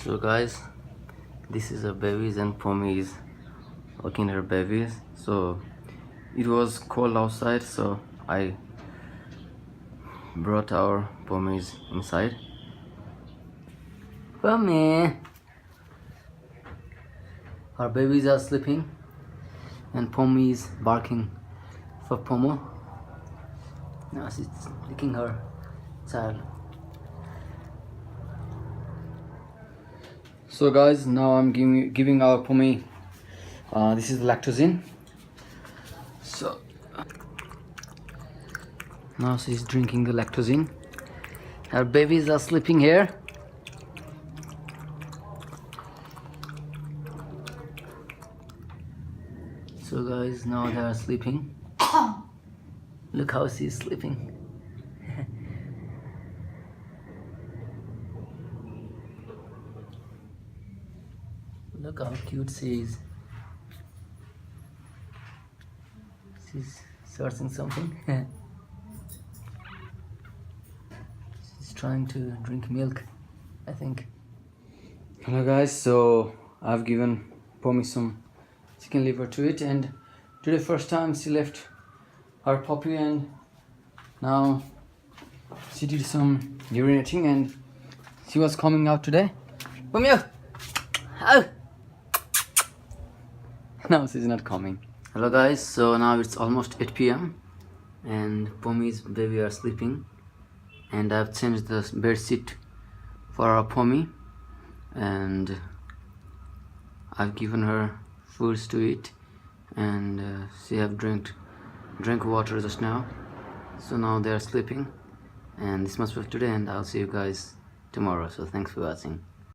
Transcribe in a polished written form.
So guys, this is her babies and Pomy is walking her babies. So it was cold outside, so I brought our Pomys inside. Pomy! Our babies are sleeping and Pomy is barking for Pomo. Now she's licking her child. So guys, now I'm giving our Pomy this is lactosine. So now she's drinking the lactosine. Our babies are sleeping here. So guys, now they are sleeping. Look how she's sleeping. Look how cute she is. She's searching something. She's trying to drink milk, I think. Hello guys, so I've given Pomy some chicken liver to eat, and today first time she left her puppy, and now she did some urinating and she was coming out today. Pomy! Oh! Now she's not coming. Hello guys, so now it's almost 8 p.m. and Pomy's baby are sleeping, and I've changed the bed sheet for our Pomy, and I've given her foods to eat, and she have drank water just now. So now they are sleeping, and this much for today, and I'll see you guys tomorrow. So thanks for watching.